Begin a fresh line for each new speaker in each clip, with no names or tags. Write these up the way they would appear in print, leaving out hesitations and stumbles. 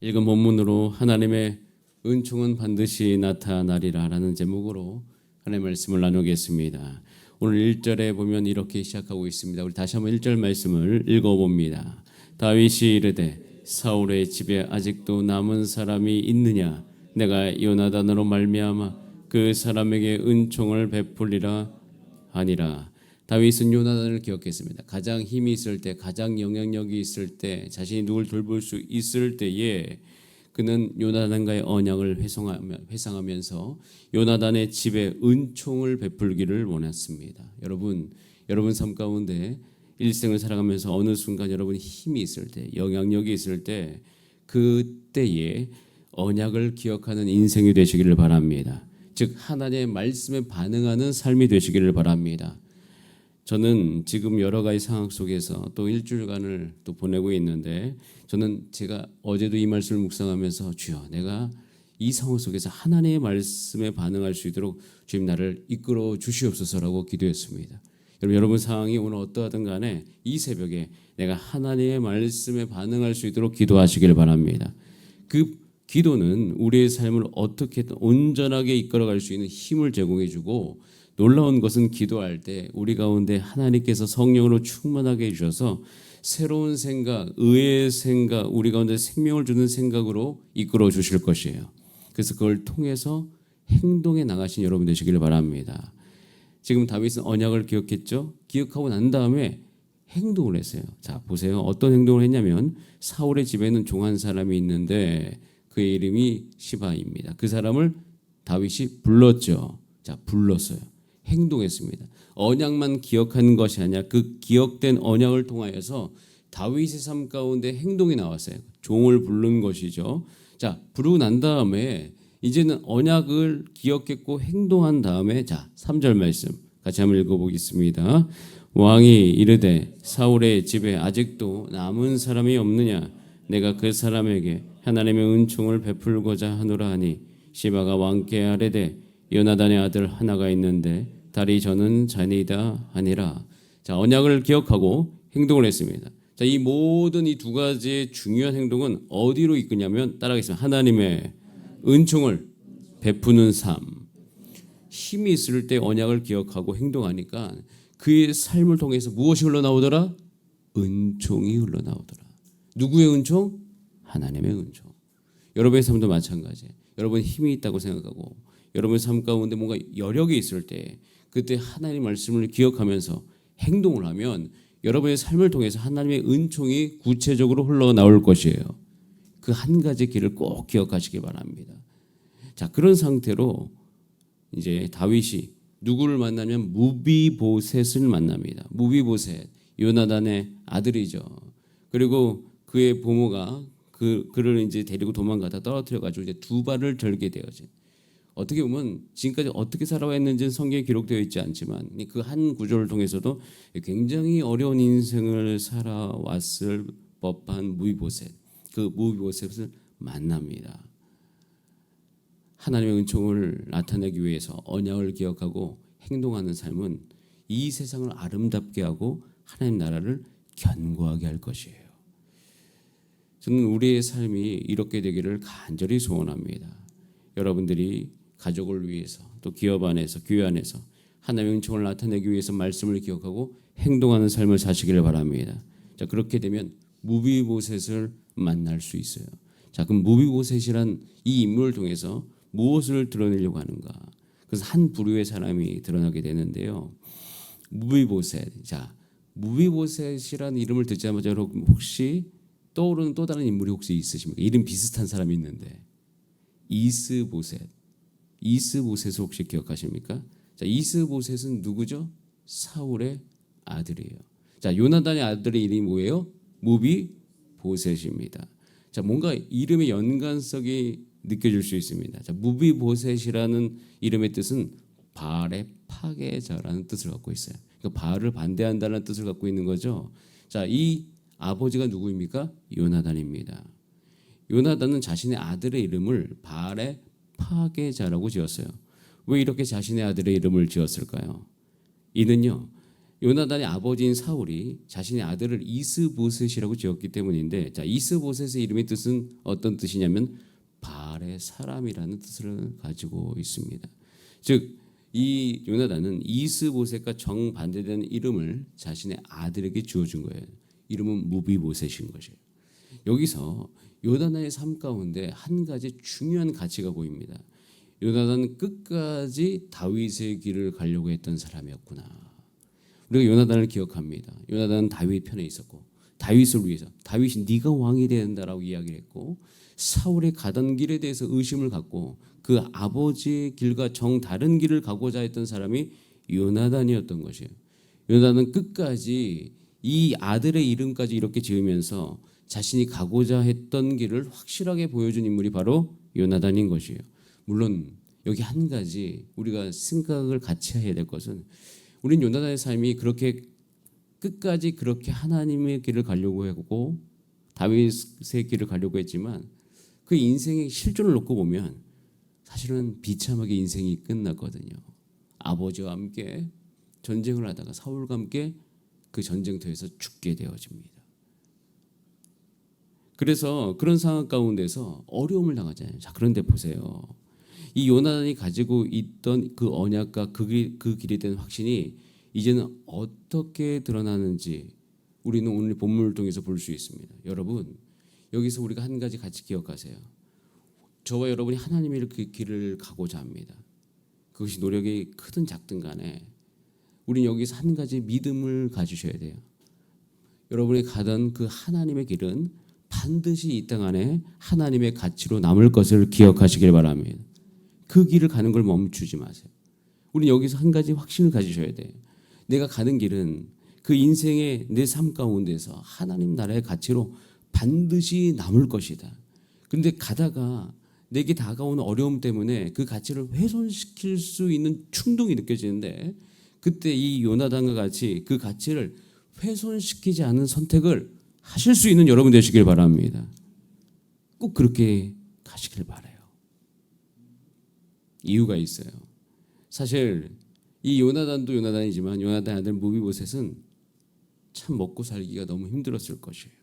읽은 본문으로 하나님의 은총은 반드시 나타나리라 라는 제목으로 하나님의 말씀을 나누겠습니다. 오늘 1절에 보면 이렇게 시작하고 있습니다. 우리 다시 한번 1절 말씀을 읽어봅니다. 다윗이 이르되 사울의 집에 아직도 남은 사람이 있느냐? 내가 요나단으로 말미암아 그 사람에게 은총을 베풀리라 하니라. 다윗은 요나단을 기억했습니다. 가장 힘이 있을 때, 가장 영향력이 있을 때, 자신이 누굴 돌볼 수 있을 때에 그는 요나단과의 언약을 회상하면서 요나단의 집에 은총을 베풀기를 원했습니다. 여러분 삶 가운데 일생을 살아가면서 어느 순간 여러분이 힘이 있을 때, 영향력이 있을 때, 그때에 언약을 기억하는 인생이 되시기를 바랍니다. 즉 하나님의 말씀에 반응하는 삶이 되시기를 바랍니다. 저는 지금 여러 가지 상황 속에서 또 일주일간을 또 보내고 있는데, 저는 제가 어제도 이 말씀을 묵상하면서 주여, 내가 이 상황 속에서 하나님의 말씀에 반응할 수 있도록 주님 나를 이끌어 주시옵소서라고 기도했습니다. 여러분 상황이 오늘 어떠하든 간에 이 새벽에 내가 하나님의 말씀에 반응할 수 있도록 기도하시길 바랍니다. 그 기도는 우리의 삶을 어떻게든 온전하게 이끌어갈 수 있는 힘을 제공해주고, 놀라운 것은 기도할 때 우리 가운데 하나님께서 성령으로 충만하게 해주셔서 새로운 생각, 의의 생각, 우리 가운데 생명을 주는 생각으로 이끌어 주실 것이에요. 그래서 그걸 통해서 행동에 나가신 여러분 되시기를 바랍니다. 지금 다윗은 언약을 기억했죠? 기억하고 난 다음에 행동을 했어요. 자, 보세요. 어떤 행동을 했냐면, 사울의 집에는 종 한 사람이 있는데 그의 이름이 시바입니다. 그 사람을 다윗이 불렀죠. 자, 불렀어요. 행동했습니다. 언약만 기억한 것이 아니라 그 기억된 언약을 통하여서 다윗의 삶 가운데 행동이 나왔어요. 종을 부른 것이죠. 자, 부르고 난 다음에 이제는 언약을 기억했고 행동한 다음에, 자, 3절 말씀 같이 한번 읽어보겠습니다. 왕이 이르되 사울의 집에 아직도 남은 사람이 없느냐? 내가 그 사람에게 하나님의 은총을 베풀고자 하노라 하니, 시바가 왕께 아뢰되 요나단의 아들 하나가 있는데 다리 저는 자니이다 하니라. 자, 언약을 기억하고 행동을 했습니다. 자, 이 모든 이 두 가지의 중요한 행동은 어디로 이끄냐면, 따라하겠습니다. 하나님의 은총을 베푸는 삶. 힘이 있을 때 언약을 기억하고 행동하니까 그의 삶을 통해서 무엇이 흘러나오더라? 은총이 흘러나오더라. 누구의 은총? 하나님의 은총. 여러분의 삶도 마찬가지예요. 여러분 힘이 있다고 생각하고 여러분의 삶 가운데 뭔가 여력이 있을 때, 그때 하나님의 말씀을 기억하면서 행동을 하면 여러분의 삶을 통해서 하나님의 은총이 구체적으로 흘러나올 것이에요. 그 한 가지 길을 꼭 기억하시기 바랍니다. 자, 그런 상태로 이제 다윗이 누구를 만나면 무비보셋을 만납니다. 무비보셋, 요나단의 아들이죠. 그리고 그의 부모가 그를 이제 데리고 도망가다 떨어뜨려 가지고 이제 두 발을 절게 되어진, 어떻게 보면 지금까지 어떻게 살아왔는지는 성경에 기록되어 있지 않지만 그 한 구절을 통해서도 굉장히 어려운 인생을 살아왔을 법한 무비보셋, 그 무비보셋을 만납니다. 하나님의 은총을 나타내기 위해서 언약을 기억하고 행동하는 삶은 이 세상을 아름답게 하고 하나님 나라를 견고하게 할 것이에요. 저는 우리의 삶이 이렇게 되기를 간절히 소원합니다. 여러분들이 가족을 위해서, 또 기업 안에서, 교회 안에서 하나님의 은총을 나타내기 위해서 말씀을 기억하고 행동하는 삶을 사시기를 바랍니다. 자, 그렇게 되면 무비보셋을 만날 수 있어요. 자, 그럼 무비보셋이란 이 인물을 통해서 무엇을 드러내려고 하는가? 그래서 한 부류의 사람이 드러나게 되는데요. 무비보셋. 자, 무비보셋이라는 이름을 듣자마자 여러분 혹시 떠오르는 또 다른 인물이 혹시 있으십니까? 이름 비슷한 사람이 있는데, 이스보셋. 이스보셋을 혹시 기억하십니까? 자, 이스보셋은 누구죠? 사울의 아들이에요. 자, 요나단의 아들의 이름이 뭐예요? 무비보셋입니다. 자, 뭔가 이름의 연관성이 느껴질 수 있습니다. 자, 무비보셋이라는 이름의 뜻은 바알의 파괴자라는 뜻을 갖고 있어요. 그러니까 바알을 반대한다는 뜻을 갖고 있는 거죠. 자, 이 아버지가 누구입니까? 요나단입니다. 요나단은 자신의 아들의 이름을 바알의 파괴자라고 지었어요. 왜 이렇게 자신의 아들의 이름을 지었을까요? 이는요, 요나단의 아버지인 사울이 자신의 아들을 이스보셋이라고 지었기 때문인데, 자, 이스보셋의 이름의 뜻은 어떤 뜻이냐면 발의 사람이라는 뜻을 가지고 있습니다. 즉, 이 요나단은 이스보셋과 정반대되는 이름을 자신의 아들에게 주어준 거예요. 이름은 무비보셋인 것이에요. 여기서 요나단의 삶 가운데 한 가지 중요한 가치가 보입니다. 요나단은 끝까지 다윗의 길을 가려고 했던 사람이었구나. 우리가 요나단을 기억합니다. 요나단은 다윗 편에 있었고, 다윗을 위해서 다윗이 네가 왕이 된다라고 이야기를 했고, 사울의 가던 길에 대해서 의심을 갖고 그 아버지의 길과 정 다른 길을 가고자 했던 사람이 요나단이었던 것이에요. 요나단은 끝까지 이 아들의 이름까지 이렇게 지으면서 자신이 가고자 했던 길을 확실하게 보여준 인물이 바로 요나단인 것이에요. 물론 여기 한 가지 우리가 생각을 같이 해야 될 것은, 우린 요나단의 삶이 그렇게 끝까지 그렇게 하나님의 길을 가려고 했고 다윗의 길을 가려고 했지만 그 인생의 실존을 놓고 보면 사실은 비참하게 인생이 끝났거든요. 아버지와 함께 전쟁을 하다가 사울과 함께 그 전쟁터에서 죽게 되어집니다. 그래서 그런 상황 가운데서 어려움을 당하잖아요. 자, 그런데 보세요. 이 요나단이 가지고 있던 그 언약과 그 길에 대한 확신이 이제는 어떻게 드러나는지 우리는 오늘 본문을 통해서 볼 수 있습니다. 여러분, 여기서 우리가 한 가지 같이 기억하세요. 저와 여러분이 하나님의 그 길을 가고자 합니다. 그것이 노력이 크든 작든 간에 우리는 여기서 한 가지 믿음을 가지셔야 돼요. 여러분이 가던 그 하나님의 길은 반드시 이 땅 안에 하나님의 가치로 남을 것을 기억하시길 바랍니다. 그 길을 가는 걸 멈추지 마세요. 우리는 여기서 한 가지 확신을 가지셔야 돼요. 내가 가는 길은 그 인생의 내 삶 가운데서 하나님 나라의 가치로 반드시 남을 것이다. 그런데 가다가 내게 다가오는 어려움 때문에 그 가치를 훼손시킬 수 있는 충동이 느껴지는데, 그때 이 요나단과 같이 그 가치를 훼손시키지 않은 선택을 하실 수 있는 여러분 되시길 바랍니다. 꼭 그렇게 가시길 바라요. 이유가 있어요. 사실 이 요나단도 요나단이지만 요나단의 아들 무비보셋은 참 먹고 살기가 너무 힘들었을 것이에요.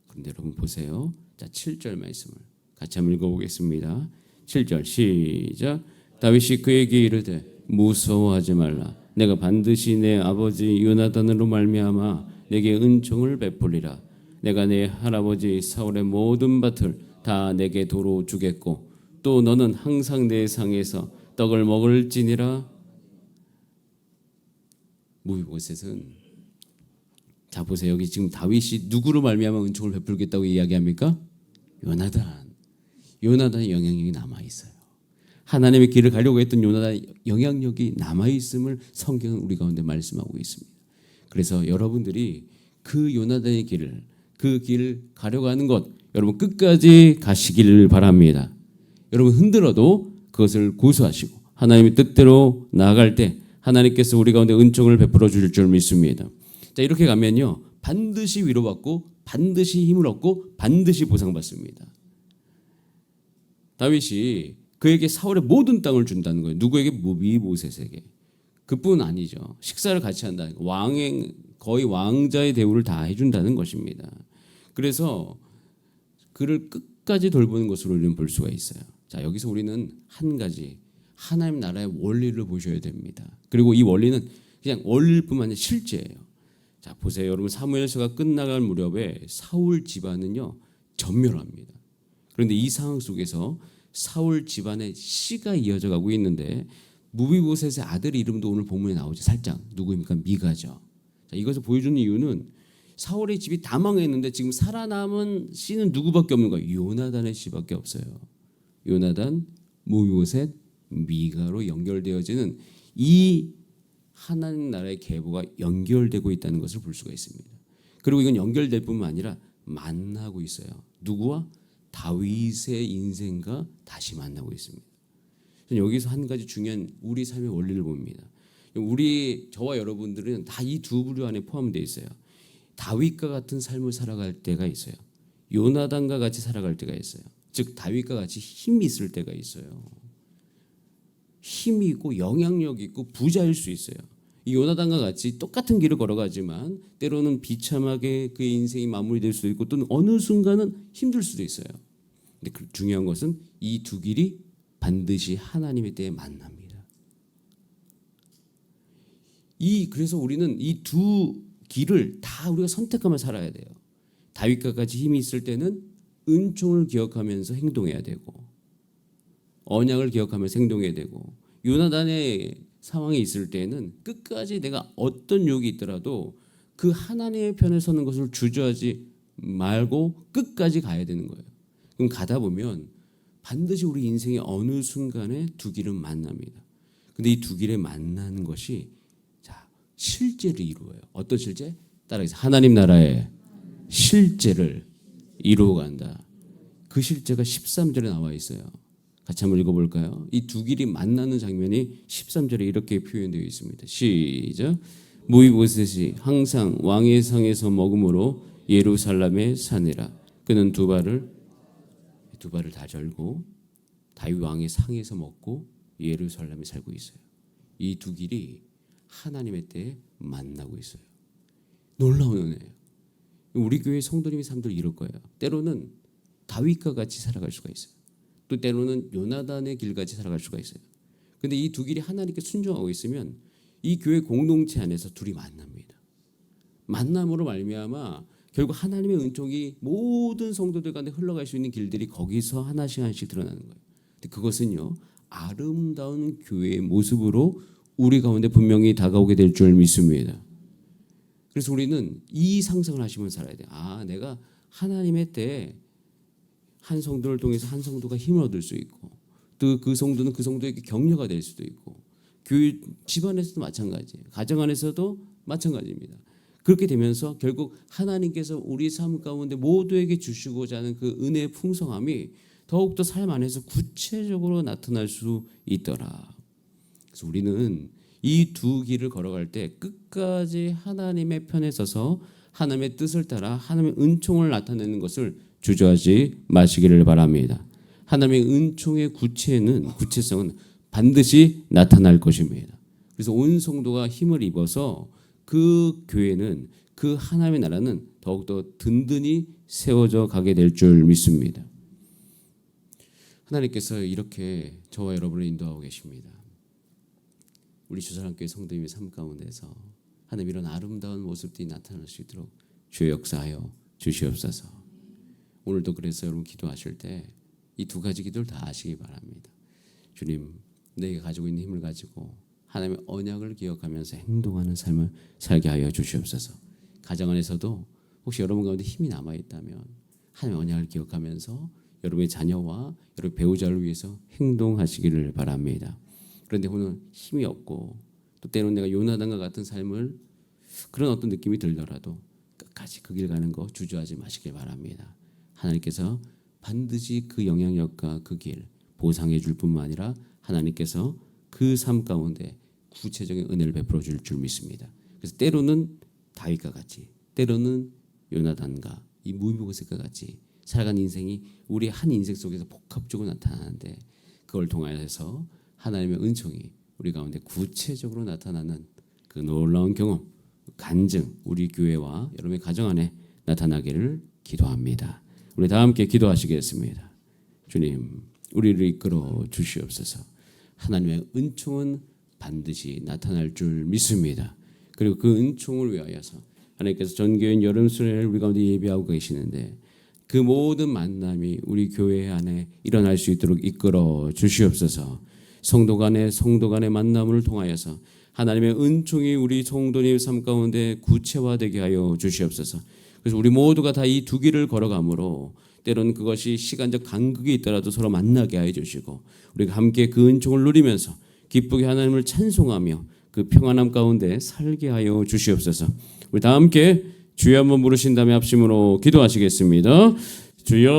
그런데 여러분 보세요. 자, 7절 말씀을 같이 한번 읽어보겠습니다. 7절 시작. 다윗이 그에게 이르되 무서워하지 말라. 내가 반드시 내 아버지 요나단으로 말미암아 내게 은총을 베풀리라. 내가 내 할아버지 사울의 모든 밭을 다 내게 도로 주겠고 또 너는 항상 내 상에서 떡을 먹을지니라. 무비보셋은, 자 보세요. 여기 지금 다윗이 누구로 말미암아 은총을 베풀겠다고 이야기합니까? 요나단의 영향력이 남아 있어요. 하나님의 길을 가려고 했던 요나단의 영향력이 남아 있음을 성경은 우리 가운데 말씀하고 있습니다. 그래서 여러분들이 그 요나단의 길을, 그 길 가려고 하는 것, 여러분 끝까지 가시기를 바랍니다. 여러분 흔들어도 그것을 고수하시고 하나님의 뜻대로 나아갈 때 하나님께서 우리 가운데 은총을 베풀어 주실 줄 믿습니다. 자, 이렇게 가면요 반드시 위로받고 반드시 힘을 얻고 반드시 보상받습니다. 다윗이 그에게 사울의 모든 땅을 준다는 거예요. 누구에게? 무비보셋에게. 그뿐 아니죠. 식사를 같이 한다는 거. 거의 왕자의 대우를 다 해준다는 것입니다. 그래서 그를 끝까지 돌보는 것으로 우리는 볼 수가 있어요. 자, 여기서 우리는 한 가지 하나님 나라의 원리를 보셔야 됩니다. 그리고 이 원리는 그냥 원리일 뿐만 아니라 실제예요. 자, 보세요. 여러분 사무엘서가 끝나갈 무렵에 사울 집안은요 전멸합니다. 그런데 이 상황 속에서 사울 집안의 씨가 이어져 가고 있는데 무비보셋의 아들 이름도 오늘 본문에 나오죠. 살짝 누구입니까? 미가죠. 자, 이것을 보여주는 이유는 사울의 집이 다 망했는데 지금 살아남은 씨는 누구밖에 없는 거예요? 요나단의 씨밖에 없어요. 요나단, 무비보셋, 미가로 연결되어지는 이 하나님 나라의 계보가 연결되고 있다는 것을 볼 수가 있습니다. 그리고 이건 연결될 뿐만 아니라 만나고 있어요. 누구와? 다윗의 인생과 다시 만나고 있습니다. 여기서 한 가지 중요한 우리 삶의 원리를 봅니다. 저와 여러분들은 다 이 두 부류 안에 포함되어 있어요. 다윗과 같은 삶을 살아갈 때가 있어요. 요나단과 같이 살아갈 때가 있어요. 즉 다윗과 같이 힘이 있을 때가 있어요. 힘이 있고 영향력이 있고 부자일 수 있어요. 이 요나단과 같이 똑같은 길을 걸어가지만 때로는 비참하게 그의 인생이 마무리될 수도 있고 또는 어느 순간은 힘들 수도 있어요. 근데 중요한 것은 이 두 길이 반드시 하나님의 때에 만납니다. 그래서 우리는 이 두 길을 다 우리가 선택하며 살아야 돼요. 다윗과 같이 힘이 있을 때는 은총을 기억하면서 행동해야 되고 언약을 기억하면서 행동해야 되고 요나단의 상황에 있을 때는 끝까지 내가 어떤 유혹이 있더라도 그 하나님의 편에 서는 것을 주저하지 말고 끝까지 가야 되는 거예요. 그럼 가다 보면 반드시 우리 인생의 어느 순간에 두 길은 만납니다. 근데 이 두 길에 만나는 것이 실제를 이루어요. 어떤 실제? 따라해서 하나님 나라의 실제를 이루어간다. 그 실제가 13절에 나와 있어요. 같이 한번 읽어볼까요? 이 두 길이 만나는 장면이 13절에 이렇게 표현되어 있습니다. 시작. 무이보셋이 항상 왕의 상에서 먹음으로 예루살렘에 사니라. 그는 두 발을 다 절고 다윗 왕의 상에서 먹고 예루살렘에 살고 있어요. 이 두 길이 하나님의 때에 만나고 있어요. 놀라운 은혜예요. 우리 교회 성도님이 사람들 이럴 거예요. 때로는 다윗과 같이 살아갈 수가 있어요. 또 때로는 요나단의 길같이 살아갈 수가 있어요. 근데 이 두 길이 하나님께 순종하고 있으면 이 교회 공동체 안에서 둘이 만납니다. 만남으로 말미암아 결국 하나님의 은총이 모든 성도들 가운데 흘러갈 수 있는 길들이 거기서 하나씩 드러나는 거예요. 근데 그것은요, 아름다운 교회의 모습으로 우리 가운데 분명히 다가오게 될 줄 믿습니다. 그래서 우리는 이 상상을 하시면 살아야 돼요. 내가 하나님의 때에 한 성도를 통해서 한 성도가 힘을 얻을 수 있고 또 그 성도는 그 성도에게 격려가 될 수도 있고 교회 집안에서도 마찬가지예요. 가정 안에서도 마찬가지입니다. 그렇게 되면서 결국 하나님께서 우리 삶 가운데 모두에게 주시고자 하는 그 은혜의 풍성함이 더욱더 삶 안에서 구체적으로 나타날 수 있더라. 그래서 우리는 이 두 길을 걸어갈 때 끝까지 하나님의 편에 서서 하나님의 뜻을 따라 하나님의 은총을 나타내는 것을 주저하지 마시기를 바랍니다. 하나님의 은총의 구체성은 반드시 나타날 것입니다. 그래서 온 성도가 힘을 입어서 그 교회는 그 하나님의 나라는 더욱더 든든히 세워져 가게 될 줄 믿습니다. 하나님께서 이렇게 저와 여러분을 인도하고 계십니다. 우리 주사랑교회 성도님의 삶 가운데서 하나님 이런 아름다운 모습들이 나타날 수 있도록 주의 역사하여 주시옵소서. 오늘도 그래서 여러분 기도하실 때 이 두 가지 기도를 다 하시기 바랍니다. 주님, 내가 가지고 있는 힘을 가지고 하나님의 언약을 기억하면서 행동하는 삶을 살게 하여 주시옵소서. 가정 안에서도 혹시 여러분 가운데 힘이 남아있다면 하나님의 언약을 기억하면서 여러분의 자녀와 여러분 배우자를 위해서 행동하시기를 바랍니다. 그런데 오늘 힘이 없고 또 때로는 내가 요나단과 같은 삶을 그런 어떤 느낌이 들더라도 끝까지 그 길 가는 거 주저하지 마시길 바랍니다. 하나님께서 반드시 그 영향력과 그 길 보상해 줄 뿐만 아니라 하나님께서 그 삶 가운데 구체적인 은혜를 베풀어 줄 믿습니다. 그래서 때로는 다윗과 같이 때로는 요나단과 이 무비보셋과 같이 살아간 인생이 우리 한 인생 속에서 복합적으로 나타나는데 그걸 통하여서 하나님의 은총이 우리 가운데 구체적으로 나타나는 그 놀라운 경험, 간증 우리 교회와 여러분의 가정 안에 나타나기를 기도합니다. 우리 다 함께 기도하시겠습니다. 주님, 우리를 이끌어 주시옵소서. 하나님의 은총은 반드시 나타날 줄 믿습니다. 그리고 그 은총을 위하여서 하나님께서 전교인 여름 수련회를 우리 가운데 예비하고 계시는데 그 모든 만남이 우리 교회 안에 일어날 수 있도록 이끌어 주시옵소서. 성도 간의 만남을 통하여서 하나님의 은총이 우리 성도님 삶 가운데 구체화되게 하여 주시옵소서. 그래서 우리 모두가 다 이 두 길을 걸어가므로 때로는 그것이 시간적 간극이 있더라도 서로 만나게 하여 주시고 우리가 함께 그 은총을 누리면서 기쁘게 하나님을 찬송하며 그 평안함 가운데 살게 하여 주시옵소서. 우리 다 함께 주여 한번 부르신 다음에 합심으로 기도하시겠습니다. 주여